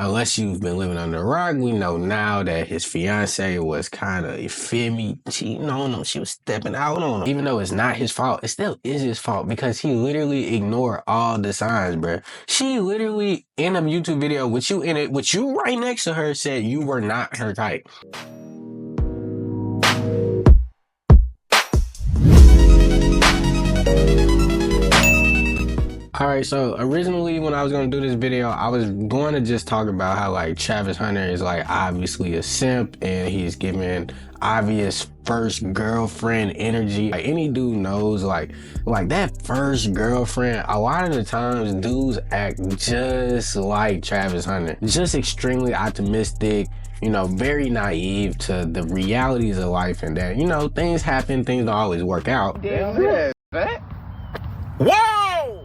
unless you've been living under a rock, we know now that his fiance was kind of, you feel me, cheating on him. She was stepping out on him. Even though it's not his fault, it still is his fault because he literally ignored all the signs, bruh. She literally, in a YouTube video with you in it, with you right next to her, said you were not her type. Alright, so originally when I was going to do this video, I was going to just talk about how like Travis Hunter is like obviously a simp and he's giving obvious first girlfriend energy. Like any dude knows like that first girlfriend, a lot of the times dudes act just like Travis Hunter. Just extremely optimistic, you know, very naive to the realities of life and that, you know, things happen, things don't always work out. Yeah, that. Whoa!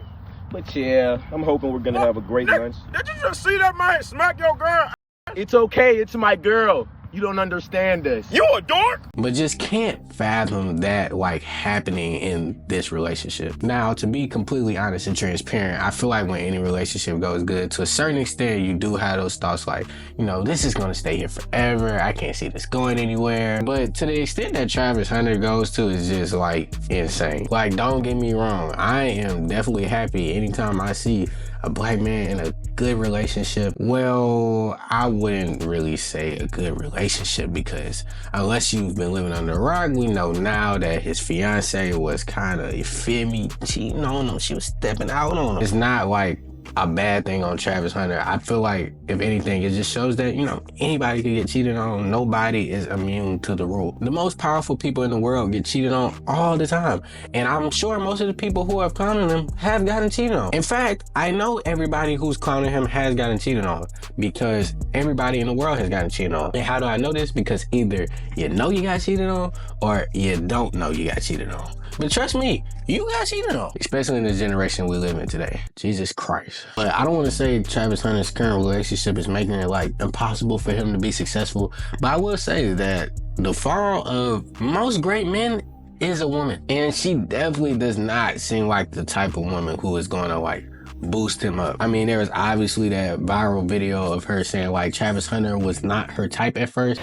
But yeah, I'm hoping we're gonna have a great lunch. Did you just see that man smack your girl? It's okay, it's my girl. You don't understand this. You a dork? But just can't fathom that like happening in this relationship. Now, to be completely honest and transparent, I feel like when any relationship goes good, to a certain extent, you do have those thoughts like, you know, this is gonna stay here forever. I can't see this going anywhere. But to the extent that Travis Hunter goes to is just like insane. Like, don't get me wrong. I am definitely happy anytime I see a black man in a good relationship. Well, I wouldn't really say a good relationship because unless you've been living under a rock, we know now that his fiance was kind of, you feel me, cheating on him. She was stepping out on him. It's not like a bad thing on Travis Hunter. I feel like if anything, it just shows that, you know, anybody can get cheated on. Nobody is immune to the rule. The most powerful people in the world get cheated on all the time. And I'm sure most of the people who have clowned him have gotten cheated on. In fact, I know everybody who's clowning him has gotten cheated on because everybody in the world has gotten cheated on. And how do I know this? Because either you know you got cheated on or you don't know you got cheated on. But trust me, you got cheated on, especially in the generation we live in today. Jesus Christ. But I don't want to say Travis Hunter's current relationship is making it like impossible for him to be successful. But I will say that the fall of most great men is a woman. And she definitely does not seem like the type of woman who is going to like boost him up. I mean, there was obviously that viral video of her saying like Travis Hunter was not her type at first.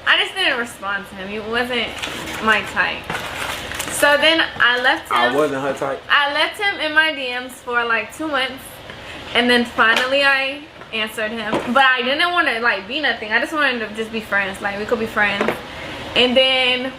I just didn't respond to him. He wasn't my type. So then I left him. I wasn't her type. I left him in my DMs for like 2 months. And then finally I answered him. But I didn't want to like be nothing. I just wanted to just be friends. Like we could be friends. And then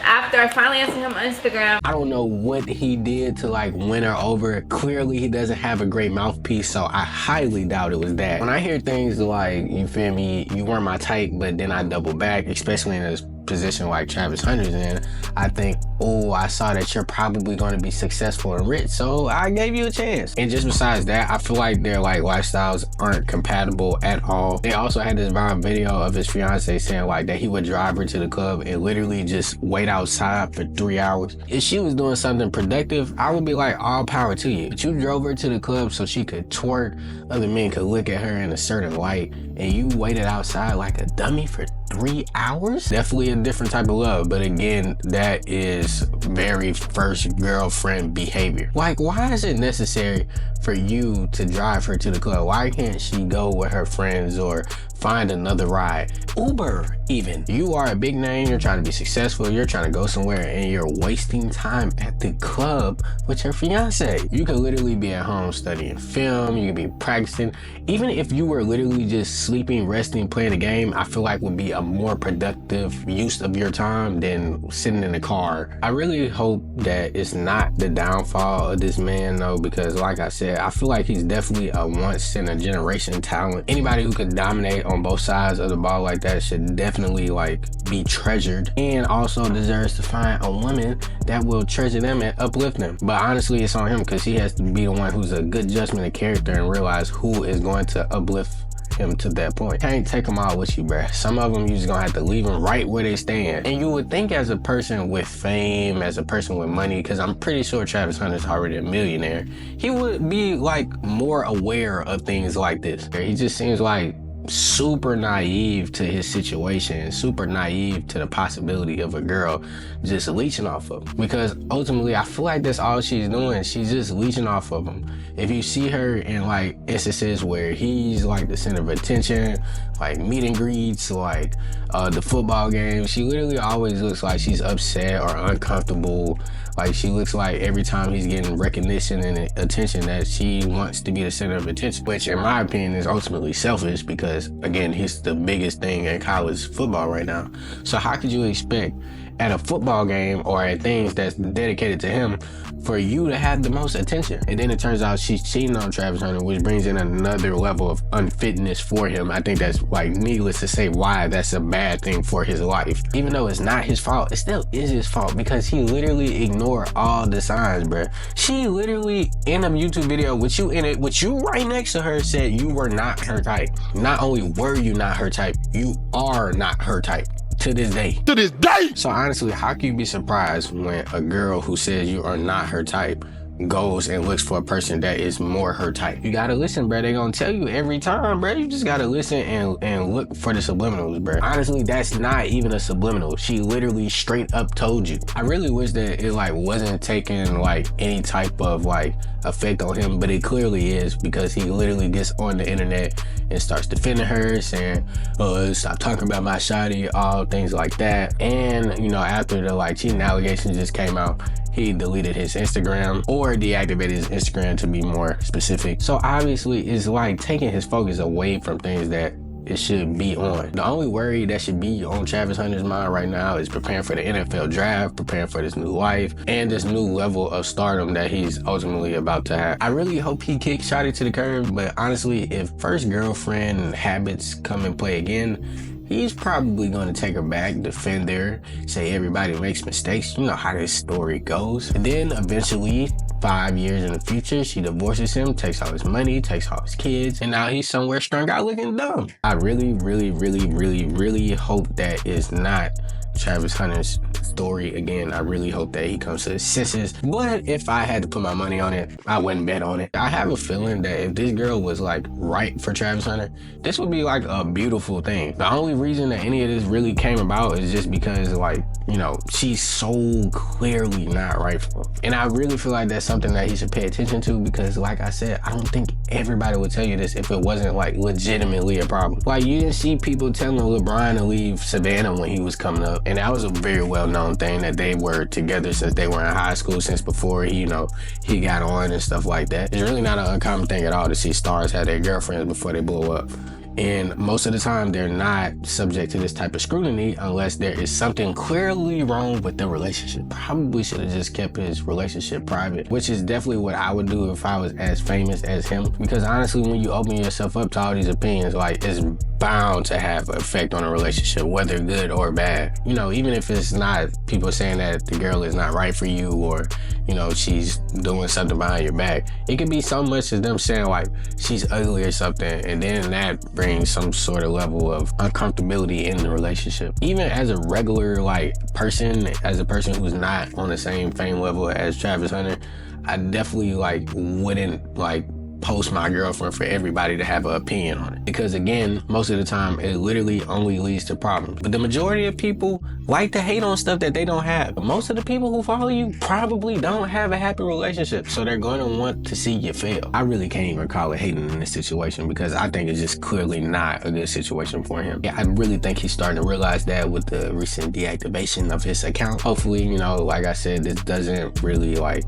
after I finally answered him on Instagram, I don't know what he did to like win her over. Clearly he doesn't have a great mouthpiece, so I highly doubt it was that. When I hear things like, you feel me, you weren't my type, but then I double back, especially in a position like Travis Hunter's in, I think, oh, I saw that you're probably going to be successful and rich, so I gave you a chance. And just besides that, I feel like their like lifestyles aren't compatible at all. They also had this viral video of his fiance saying like that he would drive her to the club and literally just wait outside for 3 hours. If she was doing something productive, I would be like, all power to you. But you drove her to the club so she could twerk, other men could look at her in a certain light, and you waited outside like a dummy for 3 hours? Definitely a different type of love, but again, that is very first girlfriend behavior. Like, why is it necessary for you to drive her to the club? Why can't she go with her friends or find another ride? Uber even. You are a big name, you're trying to be successful, you're trying to go somewhere, and you're wasting time at the club with your fiance. You could literally be at home studying film, you could be practicing. Even if you were literally just sleeping, resting, playing a game, I feel like would be a more productive use of your time than sitting in the car. I really hope that it's not the downfall of this man though, because like I said, I feel like he's definitely a once in a generation talent. Anybody who could dominate on both sides of the ball like that should definitely like be treasured, and also deserves to find a woman that will treasure them and uplift them. But honestly, it's on him because he has to be the one who's a good judgment of character and realize who is going to uplift him to that point. Can't take them all with you, bruh. Some of them you just gonna have to leave them right where they stand. And you would think as a person with fame, as a person with money, because I'm pretty sure Travis Hunter's already a millionaire, he would be like more aware of things like this. He just seems like super naive to his situation, super naive to the possibility of a girl just leeching off of him. Because ultimately, I feel like that's all she's doing. She's just leeching off of him. If you see her in like instances where he's like the center of attention, like meet and greets, like the football game, she literally always looks like she's upset or uncomfortable. Like she looks like every time he's getting recognition and attention that she wants to be the center of attention, which in my opinion is ultimately selfish because again, he's the biggest thing in college football right now. So how could you expect at a football game or at things that's dedicated to him for you to have the most attention? And then it turns out she's cheating on Travis Hunter, which brings in another level of unfitness for him. I think that's like needless to say why that's a bad thing for his life. Even though it's not his fault, it still is his fault because he literally ignored all the signs, bruh. She literally in a YouTube video with you in it, with you right next to her, said you were not her type. Not only were you not her type, you are not her type. To this day. To this day! So honestly, how can you be surprised when a girl who says you are not her type goes and looks for a person that is more her type? You gotta listen, bro. They gonna tell you every time, bro. You just gotta listen and look for the subliminals, bro. Honestly, that's not even a subliminal. She literally straight up told you. I really wish that it like wasn't taking like any type of like effect on him, but it clearly is because he literally gets on the internet and starts defending her, saying, oh, stop talking about my shawty, all things like that. And you know, after the like cheating allegations just came out, he deleted his Instagram or deactivated his Instagram to be more specific. So obviously it's like taking his focus away from things that it should be on. The only worry that should be on Travis Hunter's mind right now is preparing for the NFL draft, preparing for this new life, and this new level of stardom that he's ultimately about to have. I really hope he kicks Shotty to the curb, but honestly, if first girlfriend habits come and play again, he's probably going to take her back, defend her, say everybody makes mistakes. You know how this story goes. And then eventually, 5 years in the future, she divorces him, takes all his money, takes all his kids, and now he's somewhere strung out looking dumb. I really, really, really, really, really hope that is not Travis Hunter's story again. I really hope that he comes to his senses. But if I had to put my money on it, I wouldn't bet on it. I have a feeling that if this girl was like right for Travis Hunter, this would be like a beautiful thing. The only reason that any of this really came about is just because like, you know, she's so clearly not right for him. And I really feel like that's something that he should pay attention to because like I said, I don't think everybody would tell you this if it wasn't like legitimately a problem. Like you didn't see people telling LeBron to leave Savannah when he was coming up. And that was a very well-known thing that they were together since they were in high school, since before he, you know, he got on and stuff like that. It's really not an uncommon thing at all to see stars have their girlfriends before they blow up. And most of the time, they're not subject to this type of scrutiny unless there is something clearly wrong with the relationship. Probably should have just kept his relationship private, which is definitely what I would do if I was as famous as him. Because honestly, when you open yourself up to all these opinions, like it's bound to have an effect on a relationship, whether good or bad. You know, even if it's not people saying that the girl is not right for you or, you know, she's doing something behind your back. It could be so much as them saying like she's ugly or something, and then that brings some sort of level of uncomfortability in the relationship. Even as a regular like person, as a person who's not on the same fame level as Travis Hunter, I definitely like wouldn't like post my girlfriend for everybody to have an opinion on it. Because again, most of the time it literally only leads to problems. But the majority of people like to hate on stuff that they don't have. But most of the people who follow you probably don't have a happy relationship. So they're going to want to see you fail. I really can't even call it hating in this situation because I think it's just clearly not a good situation for him. Yeah, I really think he's starting to realize that with the recent deactivation of his account. Hopefully, you know, like I said, this doesn't really like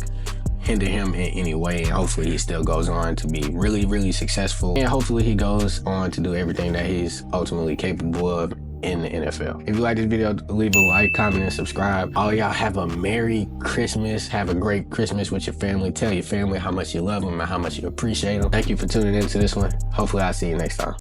hinder him in any way, and hopefully he still goes on to be really, really successful, and hopefully he goes on to do everything that he's ultimately capable of in the NFL. If you like this video, leave a like, comment, and subscribe. All y'all have a Merry Christmas. Have a great Christmas with your family. Tell your family how much you love them and how much you appreciate them. Thank you for tuning into this one. Hopefully I'll see you next time.